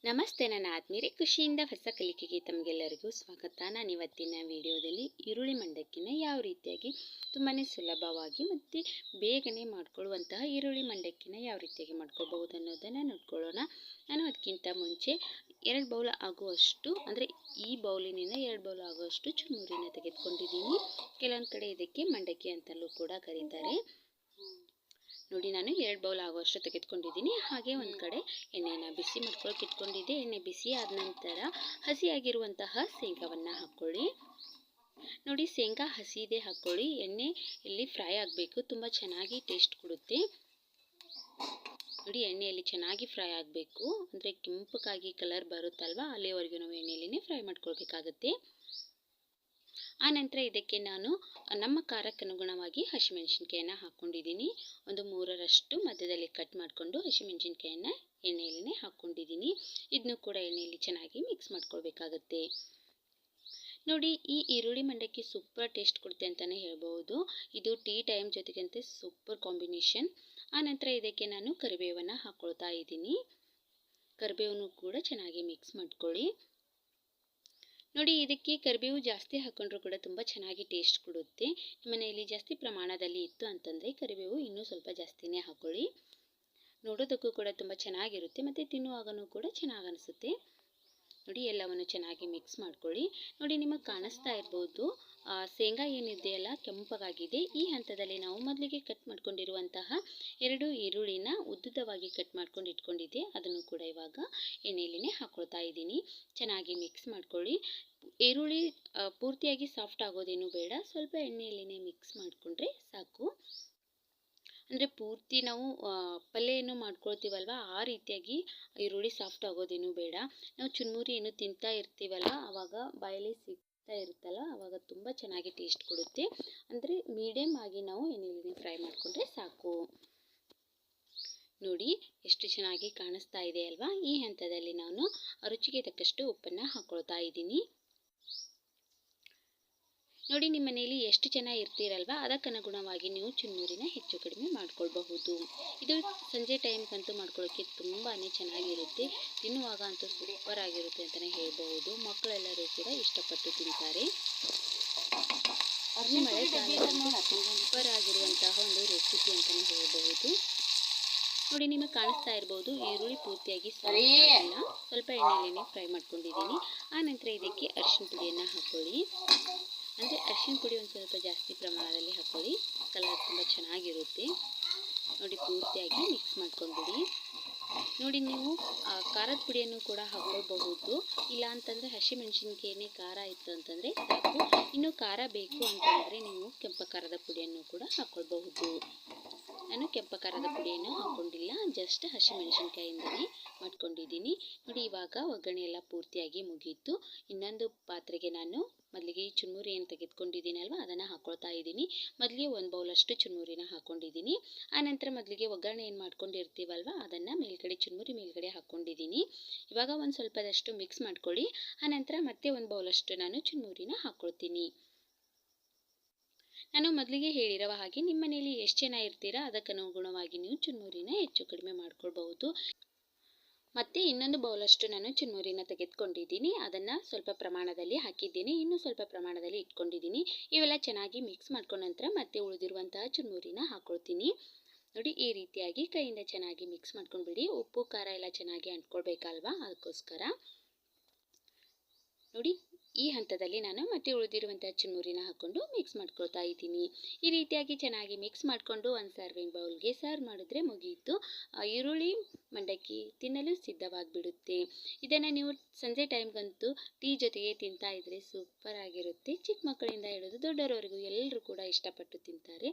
ನಮಸ್ತೆ ನನ್ನ ಆತ್ಮೀಯರೇ, ಖುಷಿಯಿಂದ ಹೊಸ ಕಲಿಕೆಗೆ ತಮಗೆಲ್ಲರಿಗೂ ಸ್ವಾಗತ. ನಾನು ಇವತ್ತಿನ ವಿಡಿಯೋದಲ್ಲಿ ಈರುಳ್ಳಿ ಮಂಡಕ್ಕಿನ ಯಾವ ರೀತಿಯಾಗಿ ತುಂಬಾ ಸುಲಭವಾಗಿ ಮತ್ತು ಬೇಗನೆ ಮಾಡ್ಕೊಳ್ಳುವಂತಹ ಈರುಳ್ಳಿ ಮಂಡಕ್ಕಿನ ಯಾವ ರೀತಿಯಾಗಿ ಮಾಡ್ಕೊಳ್ಬಹುದು ಅನ್ನೋದನ್ನು ನೋಡ್ಕೊಳ್ಳೋಣ. ನಾನು ಅದಕ್ಕಿಂತ ಮುಂಚೆ 2 ಬೌಲ್ ಆಗುವಷ್ಟು, ಅಂದರೆ ಈ ಬೌಲಿನಿಂದ 2 ಬೌಲ್ ಆಗುವಷ್ಟು ಚುರುಮುರಿನ ತೆಗೆದುಕೊಂಡಿದ್ದೀನಿ. ಕೆಲವೊಂದು ಕಡೆ ಇದಕ್ಕೆ ಮಂಡಕ್ಕಿ ಅಂತಲೂ ಕೂಡ ಕರೀತಾರೆ. ನೋಡಿ, ನಾನು 2 ಬೌಲ್ ಆಗುವಷ್ಟು ತೆಗೆದುಕೊಂಡಿದ್ದೀನಿ. ಹಾಗೆ ಒಂದು ಕಡೆ ಎಣ್ಣೆನ ಬಿಸಿ ಮಾಡ್ಕೊಳ್ಳೋಕೆ ಇಟ್ಕೊಂಡಿದ್ದೆ. ಎಣ್ಣೆ ಬಿಸಿ ಆದ ನಂತರ ಹಸಿಯಾಗಿರುವಂತಹ ಶೇಂಗಾವನ್ನು ಹಾಕ್ಕೊಳ್ಳಿ. ನೋಡಿ, ಶೇಂಗಾ ಹಸಿದೆ ಹಾಕ್ಕೊಳ್ಳಿ. ಎಣ್ಣೆ ಇಲ್ಲಿ ಫ್ರೈ ಆಗಬೇಕು, ತುಂಬ ಚೆನ್ನಾಗಿ ಟೇಸ್ಟ್ ಕೊಡುತ್ತೆ. ನೋಡಿ, ಎಣ್ಣೆಯಲ್ಲಿ ಚೆನ್ನಾಗಿ ಫ್ರೈ ಆಗಬೇಕು, ಅಂದರೆ ಕೆಂಪಗಾಗಿ ಕಲರ್ ಬರುತ್ತಲ್ವ, ಅಲ್ಲಿವರೆಗೂ ನಾವು ಎಣ್ಣೆಯಲ್ಲಿನೇ ಫ್ರೈ ಮಾಡ್ಕೊಳ್ಬೇಕಾಗತ್ತೆ. ಆ ನಂತರ ಇದಕ್ಕೆ ನಾನು ನಮ್ಮ ಖಾರಕ್ಕೆ ಅನುಗುಣವಾಗಿ ಹಸಿಮೆಣಸಿನ್ಕಾಯನ್ನು ಹಾಕ್ಕೊಂಡಿದ್ದೀನಿ. ಒಂದು 3ರಷ್ಟು ಮಧ್ಯದಲ್ಲಿ ಕಟ್ ಮಾಡಿಕೊಂಡು ಹಸಿಮೆಣಸಿನ್ಕಾಯನ್ನು ಎಣ್ಣೆಯಲ್ಲೇ ಹಾಕ್ಕೊಂಡಿದ್ದೀನಿ. ಇದನ್ನು ಕೂಡ ಎಣ್ಣೆಯಲ್ಲಿ ಚೆನ್ನಾಗಿ ಮಿಕ್ಸ್ ಮಾಡ್ಕೊಳ್ಬೇಕಾಗತ್ತೆ. ನೋಡಿ, ಈ ಈರುಳ್ಳಿ ಮಂಡಕ್ಕಿ ಸೂಪರ್ ಟೇಸ್ಟ್ ಕೊಡುತ್ತೆ ಅಂತಲೇ ಹೇಳ್ಬೋದು. ಇದು ಟೀ ಟೈಮ್ ಜೊತೆಗಂತೆ ಸೂಪರ್ ಕಾಂಬಿನೇಷನ್. ಆ ನಂತರ ಇದಕ್ಕೆ ನಾನು ಕರಿಬೇವನ್ನು ಹಾಕ್ಕೊಳ್ತಾ ಇದ್ದೀನಿ. ಕರಿಬೇವನ್ನು ಕೂಡ ಚೆನ್ನಾಗಿ ಮಿಕ್ಸ್ ಮಾಡ್ಕೊಳ್ಳಿ. ನೋಡಿ, ಇದಕ್ಕೆ ಕರಿಬೇವು ಜಾಸ್ತಿ ಹಾಕೊಂಡ್ರೂ ಕೂಡ ತುಂಬ ಚೆನ್ನಾಗಿ ಟೇಸ್ಟ್ ಕೊಡುತ್ತೆ. ಮನೆಯಲ್ಲಿ ಜಾಸ್ತಿ ಪ್ರಮಾಣದಲ್ಲಿ ಇತ್ತು ಅಂತಂದರೆ ಕರಿಬೇವು ಇನ್ನೂ ಸ್ವಲ್ಪ ಜಾಸ್ತಿನೇ ಹಾಕ್ಕೊಳ್ಳಿ. ನೋಡೋದಕ್ಕೂ ಕೂಡ ತುಂಬ ಚೆನ್ನಾಗಿರುತ್ತೆ ಮತ್ತು ತಿನ್ನುವಾಗನೂ ಕೂಡ ಚೆನ್ನಾಗಿ ಅನಿಸುತ್ತೆ. ನೋಡಿ, ಎಲ್ಲವನ್ನು ಚೆನ್ನಾಗಿ ಮಿಕ್ಸ್ ಮಾಡ್ಕೊಳ್ಳಿ. ನೋಡಿ, ನಿಮಗೆ ಕಾಣಿಸ್ತಾ ಇರ್ಬೋದು, ಶೇಂಗಾ ಏನಿದೆಯಲ್ಲ ಕೆಂಪಗಾಗಿದೆ. ಈ ಹಂತದಲ್ಲಿ ನಾವು ಮೊದಲಿಗೆ ಕಟ್ ಮಾಡ್ಕೊಂಡಿರುವಂತಹ 2 ಈರುಳ್ಳಿನ ಉದ್ದುದ್ದವಾಗಿ ಕಟ್ ಮಾಡ್ಕೊಂಡು ಇಟ್ಕೊಂಡಿದ್ದೆ, ಅದನ್ನು ಕೂಡ ಇವಾಗ ಎಣ್ಣೆಯಲ್ಲೇ ಹಾಕ್ಕೊಳ್ತಾ ಇದ್ದೀನಿ. ಚೆನ್ನಾಗಿ ಮಿಕ್ಸ್ ಮಾಡ್ಕೊಳ್ಳಿ. ಈರುಳ್ಳಿ ಪೂರ್ತಿಯಾಗಿ ಸಾಫ್ಟ್ ಆಗೋದೇನು ಬೇಡ, ಸ್ವಲ್ಪ ಎಣ್ಣೆಯಲ್ಲೇ ಮಿಕ್ಸ್ ಮಾಡಿಕೊಂಡ್ರೆ ಸಾಕು. ಅಂದರೆ ಪೂರ್ತಿ ನಾವು ಪಲ್ಯ ಏನು ಮಾಡ್ಕೊಳ್ತೀವಲ್ವ, ಆ ರೀತಿಯಾಗಿ ಈರುಳ್ಳಿ ಸಾಫ್ಟ್ ಆಗೋದೇನು ಬೇಡ. ನಾವು ಚುರುಮುರಿ ಏನು ತಿಂತಾ ಇರ್ತೀವಲ್ಲ, ಆವಾಗ ಬಾಯಲ್ಲಿ ಸಿಗ್ತಾ ಇರುತ್ತಲ್ಲ, ಆವಾಗ ತುಂಬ ಚೆನ್ನಾಗಿ ಟೇಸ್ಟ್ ಕೊಡುತ್ತೆ. ಅಂದರೆ ಮೀಡಿಯಮ್ ಆಗಿ ನಾವು ಎಣ್ಣೆಯಲ್ಲಿ ಫ್ರೈ ಮಾಡಿಕೊಂಡ್ರೆ ಸಾಕು. ನೋಡಿ, ಎಷ್ಟು ಚೆನ್ನಾಗಿ ಕಾಣಿಸ್ತಾ ಇದೆ ಅಲ್ವಾ. ಈ ಹಂತದಲ್ಲಿ ನಾನು ರುಚಿಗೆ ತಕ್ಕಷ್ಟು ಉಪ್ಪನ್ನು ಹಾಕ್ಕೊಳ್ತಾ ಇದ್ದೀನಿ. ನೋಡಿ, ನಿಮ್ಮ ಮನೆಯಲ್ಲಿ ಎಷ್ಟು ಜನ ಇರ್ತೀರಲ್ವ, ಅದಕ್ಕನುಗುಣವಾಗಿ ನೀವು ಚುರುಮುರಿನ ಹೆಚ್ಚು ಕಡಿಮೆ ಮಾಡ್ಕೊಳ್ಬಹುದು. ಇದು ಸಂಜೆ ಟೈಮ್ಗಂತೂ ಮಾಡ್ಕೊಳ್ಳೋಕ್ಕೆ ತುಂಬಾ ಚೆನ್ನಾಗಿರುತ್ತೆ. ತಿನ್ನುವಾಗ ಅಂತೂ ಸೂಪರ್ ಆಗಿರುತ್ತೆ ಅಂತಲೇ ಹೇಳ್ಬಹುದು. ಮಕ್ಕಳೆಲ್ಲರೂ ಕೂಡ ಇಷ್ಟಪಟ್ಟು ತಿಂತಾರೆ. ಈ ಮಳೆಗಾಲದಲ್ಲಿ ಸೂಪರ್ ಆಗಿರುವಂತಹ ಒಂದು ರೆಸಿಪಿ ಅಂತಲೇ ಹೇಳ್ಬಹುದು. ನೋಡಿ, ನಿಮಗೆ ಕಾಣಿಸ್ತಾ ಇರ್ಬೋದು, ಈರುಳ್ಳಿ ಪೂರ್ತಿಯಾಗಿ ಸ್ವಲ್ಪ ಎಣ್ಣೆಯಲ್ಲೇ ಫ್ರೈ ಮಾಡ್ಕೊಂಡಿದ್ದೀನಿ. ಆ ನಂತರ ಇದಕ್ಕೆ ಅರಿಶಿನ ಪುಡಿಯನ್ನು ಹಾಕ್ಕೊಳ್ಳಿ. ಅಂದರೆ ಅರಿಶಿನ ಪುಡಿ ಒಂದು ಸ್ವಲ್ಪ ಜಾಸ್ತಿ ಪ್ರಮಾಣದಲ್ಲಿ ಹಾಕ್ಕೊಳ್ಳಿ, ಕಲರ್ ತುಂಬ ಚೆನ್ನಾಗಿರುತ್ತೆ. ನೋಡಿ, ಪೂರ್ತಿಯಾಗಿ ಮಿಕ್ಸ್ ಮಾಡ್ಕೊಂಡ್ಬಿಡಿ. ನೋಡಿ, ನೀವು ಖಾರದ ಪುಡಿಯನ್ನು ಕೂಡ ಹಾಕ್ಕೊಳ್ಬಹುದು. ಇಲ್ಲ ಅಂತಂದರೆ ಹಸಿಮೆಣಸಿನ್ಕಾಯಿನೇ ಖಾರ ಇತ್ತು ಅಂತಂದರೆ ಸಾಕು. ಇನ್ನು ಖಾರ ಬೇಕು ಅಂತಂದರೆ ನೀವು ಕೆಂಪು ಖಾರದ ಪುಡಿಯನ್ನು ಕೂಡ ಹಾಕ್ಕೊಳ್ಬಹುದು. ನಾನು ಕೆಂಪು ಖಾರದ ಪುಡಿಯನ್ನು ಹಾಕ್ಕೊಂಡಿಲ್ಲ, ಜಸ್ಟ್ ಹಸಿಮೆಣಸಿನ್ಕಾಯಿಂದಲೇ ಮಾಡ್ಕೊಂಡಿದ್ದೀನಿ. ನೋಡಿ, ಇವಾಗ ಒಗ್ಗರಣೆ ಎಲ್ಲ ಪೂರ್ತಿಯಾಗಿ ಮುಗೀತು. ಇನ್ನೊಂದು ಪಾತ್ರೆಗೆ ನಾನು ಮೊದಲಿಗೆ ಈ ಚುರುಮುರಿ ಏನು ತೆಗೆದುಕೊಂಡಿದ್ದೀನಲ್ವ, ಅದನ್ನು ಹಾಕ್ಕೊಳ್ತಾ ಇದ್ದೀನಿ. ಮೊದಲಿಗೆ 1 ಬೌಲಷ್ಟು ಚುರುಮುರಿನ ಹಾಕ್ಕೊಂಡಿದ್ದೀನಿ. ಆನಂತರ ಮೊದಲಿಗೆ ಒಗ್ಗರಣೆ ಏನು ಮಾಡ್ಕೊಂಡಿರ್ತೀವಲ್ವ, ಅದನ್ನು ಮೇಲ್ಗಡೆ ಚುರುಮುರಿ ಮೇಲ್ಗಡೆ ಹಾಕ್ಕೊಂಡಿದ್ದೀನಿ. ಇವಾಗ ಒಂದು ಸ್ವಲ್ಪದಷ್ಟು ಮಿಕ್ಸ್ ಮಾಡ್ಕೊಳ್ಳಿ. ಆನಂತರ ಮತ್ತೆ 1 ಬೌಲಷ್ಟು ನಾನು ಚುರುಮುರಿನ ಹಾಕ್ಕೊಳ್ತೀನಿ. ನಾನು ಮೊದಲಿಗೆ ಹೇಳಿರುವ ಹಾಗೆ ನಿಮ್ಮ ಮನೆಯಲ್ಲಿ ಎಷ್ಟು ಜನ ಇರ್ತೀರಾ ಅದಕ್ಕನುಗುಣವಾಗಿ ನೀವು ಚುರುಮುರಿನ ಹೆಚ್ಚು ಕಡಿಮೆ ಮಾಡ್ಕೊಳ್ಬಹುದು. ಮತ್ತು ಇನ್ನೊಂದು ಬೌಲಷ್ಟು ನಾನು ಚುರುಮುರಿನ ತೆಗೆದುಕೊಂಡಿದ್ದೀನಿ. ಅದನ್ನು ಸ್ವಲ್ಪ ಪ್ರಮಾಣದಲ್ಲಿ ಹಾಕಿದ್ದೀನಿ, ಇನ್ನೂ ಸ್ವಲ್ಪ ಪ್ರಮಾಣದಲ್ಲಿ ಇಟ್ಕೊಂಡಿದ್ದೀನಿ. ಇವೆಲ್ಲ ಚೆನ್ನಾಗಿ ಮಿಕ್ಸ್ ಮಾಡ್ಕೊಂಡ ನಂತರ ಮತ್ತೆ ಉಳಿದಿರುವಂತಹ ಚುರುಮುರಿನ ಹಾಕ್ಕೊಳ್ತೀನಿ. ನೋಡಿ, ಈ ರೀತಿಯಾಗಿ ಕೈಯಿಂದ ಚೆನ್ನಾಗಿ ಮಿಕ್ಸ್ ಮಾಡ್ಕೊಂಡ್ಬಿಡಿ. ಉಪ್ಪು ಖಾರ ಎಲ್ಲ ಚೆನ್ನಾಗಿ ಅಂಟ್ಕೊಳ್ಬೇಕಲ್ವಾ, ಅದಕ್ಕೋಸ್ಕರ. ನೋಡಿ, ಈ ಹಂತದಲ್ಲಿ ನಾನು ಮತ್ತೆ ಉಳಿದಿರುವಂಥ ಚುರುಮುರಿನ ಹಾಕ್ಕೊಂಡು ಮಿಕ್ಸ್ ಮಾಡ್ಕೊಳ್ತಾ ಇದ್ದೀನಿ. ಈ ರೀತಿಯಾಗಿ ಚೆನ್ನಾಗಿ ಮಿಕ್ಸ್ ಮಾಡಿಕೊಂಡು ಒಂದು ಸರ್ವಿಂಗ್ ಬೌಲ್ಗೆ ಸರ್ವ್ ಮಾಡಿದ್ರೆ ಮುಗಿಯಿತು. ಈರುಳ್ಳಿ ಮಂಡಕ್ಕಿ ತಿನ್ನಲು ಸಿದ್ಧವಾಗಿಬಿಡುತ್ತೆ. ಇದನ್ನು ನೀವು ಸಂಜೆ ಟೈಮ್ಗಂತೂ ಟೀ ಜೊತೆಗೆ ತಿಂತಾ ಇದ್ದರೆ ಸೂಪರ್ ಆಗಿರುತ್ತೆ. ಚಿಕ್ಕ ಮಕ್ಕಳಿಂದ ಹಿಡಿದು ದೊಡ್ಡವರವರೆಗೂ ಎಲ್ಲರೂ ಕೂಡ ಇಷ್ಟಪಟ್ಟು ತಿಂತಾರೆ.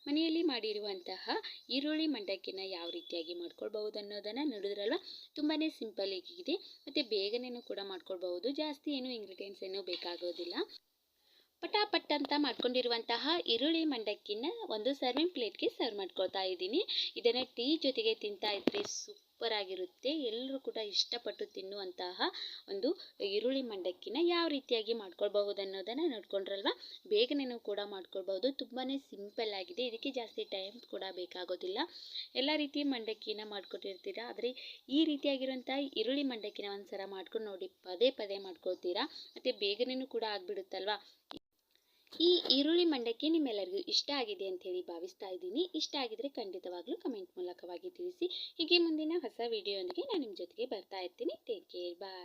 ಮನೆಯಲ್ಲಿ ಮಾಡಿರುವಂತಹ ಈರುಳ್ಳಿ ಮಂಡಕ್ಕಿನ ಯಾವ ರೀತಿಯಾಗಿ ಮಾಡ್ಕೊಳ್ಬಹುದು ಅನ್ನೋದನ್ನು ನೋಡಿದ್ರಲ್ವ, ತುಂಬಾ ಸಿಂಪಲ್ ಆಗಿದೆ ಮತ್ತು ಬೇಗನೆ ಕೂಡ ಮಾಡ್ಕೊಳ್ಬಹುದು. ಜಾಸ್ತಿ ಏನು ಇಂಗ್ರೀಡಿಯೆಂಟ್ಸ್ ಏನೂ ಬೇಕಾಗೋದಿಲ್ಲ. ಪಟಾಪಟ್ ಅಂತ ಮಾಡ್ಕೊಂಡಿರುವಂತಹ ಈರುಳ್ಳಿ ಮಂಡಕ್ಕಿನ ಒಂದು ಸರ್ವಿಂಗ್ ಪ್ಲೇಟ್ಗೆ ಸರ್ವ್ ಮಾಡ್ಕೊಳ್ತಾ ಇದ್ದೀನಿ. ಇದನ್ನು ಟೀ ಜೊತೆಗೆ ತಿಂತಾ ಇದ್ದರೆ ಸೂಪರ್ ಆಗಿರುತ್ತೆ. ಎಲ್ಲರೂ ಕೂಡ ಇಷ್ಟಪಟ್ಟು ತಿನ್ನುವಂತಹ ಒಂದು ಈರುಳ್ಳಿ ಮಂಡಕ್ಕಿನ ಯಾವ ರೀತಿಯಾಗಿ ಮಾಡ್ಕೊಳ್ಬಹುದು ಅನ್ನೋದನ್ನು ನೋಡ್ಕೊಂಡ್ರಲ್ವಾ. ಬೇಗನೆ ಕೂಡ ಮಾಡ್ಕೊಳ್ಬಹುದು. ತುಂಬಾ ಸಿಂಪಲ್ ಆಗಿದೆ. ಇದಕ್ಕೆ ಜಾಸ್ತಿ ಟೈಮ್ ಕೂಡ ಬೇಕಾಗೋದಿಲ್ಲ. ಎಲ್ಲ ರೀತಿಯ ಮಂಡಕ್ಕಿನ ಮಾಡ್ಕೊಟ್ಟಿರ್ತೀರಾ, ಆದರೆ ಈ ರೀತಿಯಾಗಿರುವಂತಹ ಈರುಳ್ಳಿ ಮಂಡಕ್ಕಿನ ಒಂದ್ಸಲ ಮಾಡ್ಕೊಂಡು ನೋಡಿ. ಪದೇ ಪದೇ ಮಾಡ್ಕೊಳ್ತೀರಾ ಮತ್ತು ಬೇಗನೆ ಕೂಡ ಆಗಿಬಿಡುತ್ತಲ್ವಾ. ಈ ಈರುಳ್ಳಿ ಮಂಡಕ್ಕಿ ನಿಮ್ಮೆಲ್ಲರಿಗೂ ಇಷ್ಟ ಆಗಿದೆ ಅಂತ ಹೇಳಿ ಭಾವಿಸ್ತಾ ಇದ್ದೀನಿ. ಇಷ್ಟ ಆಗಿದ್ರೆ ಖಂಡಿತವಾಗ್ಲೂ ಕಮೆಂಟ್ ಮೂಲಕವಾಗಿ ತಿಳಿಸಿ. ಹೀಗೆ ಮುಂದಿನ ಹೊಸ ವಿಡಿಯೋದೊಂದಿಗೆ ನಾನು ನಿಮ್ಮ ಜೊತೆಗೆ ಬರ್ತಾ ಇರ್ತೀನಿ. ಟೇಕ್ ಕೇರ್, ಬಾಯ್.